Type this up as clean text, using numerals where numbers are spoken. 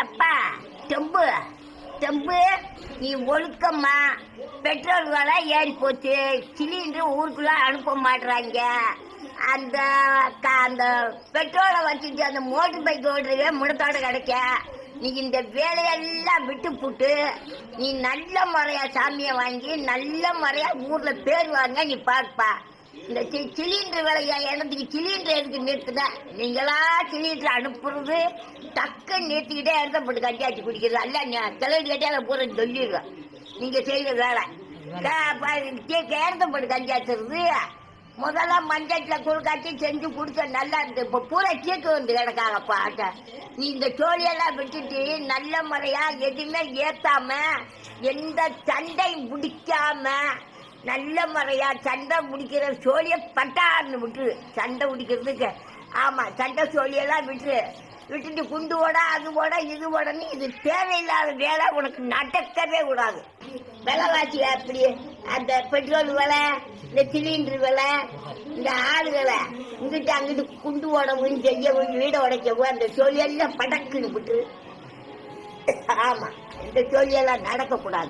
எப்பா செம்பு செம்பு நீ ஒழுக்கம்மா. பெட்ரோல் விலை ஏறி போச்சு. சிலிண்டர் ஊருக்குள்ள அனுப்ப மாட்டுறாங்க. அந்த அந்த பெட்ரோலை வச்சுட்டு அந்த மோட்டர் பைக் ஓடுறவே முடத்தோட கிடைக்க. நீ இந்த வேலையெல்லாம் விட்டு போட்டு நீ நல்ல முறையா சாமியை வாங்கி நல்ல முறையா ஊர்ல பேர் வாங்க நீ பாப்பா. இந்த சிலிண்டர் விலையா இடத்துக்கு சிலிண்டர் எதுக்கு நிறுத்துத? நீங்களா சிலிண்டர் அனுப்புறது டக்கு நிறுத்திக்கிட்டே இடத்தப்பட்டு கட்டியாச்சு குடிக்கிறது அல்ல. கிளவி கட்டியால பூரா சொல்லிடுவேன். நீங்க செய்யற வேலை இடத்தப்பட்டு கட்டியாச்சுறது. முதல்ல மஞ்சட்டில் குழுக்காட்டி செஞ்சு குடிச்ச நல்லா இருந்து. இப்போ பூரா சீக்கு வந்து கிடக்காங்கப்பா. நீ இந்த சோழியெல்லாம் விட்டுட்டு நல்ல முறையா எதுவுமே ஏத்தாம எந்த சண்டை முடிக்காம நல்ல முறையா சண்டை முடிக்கிற சோழிய பட்டான்னு விட்டு சண்டை முடிக்கிறதுக்கு. ஆமா, சண்டை சோழியெல்லாம் விட்டுட்டு குண்டு ஓட அது ஓட இது ஓடன்னு இது தேவையில்லாத வேலை உனக்கு நடக்கவே கூடாது. விலைவாசி அப்படி அந்த பெட்ரோல் விலை, இந்த சிலிண்டர் விலை, இந்த ஆள் விலை, இங்கிட்டு அங்கிட்டு குண்டு ஓடவும் செய்யவும் வீடை உடைக்கவும் அந்த சோழியெல்லாம் படக்குன்னு விட்டு. ஆமா, இந்த சோழியெல்லாம் நடக்கக்கூடாது.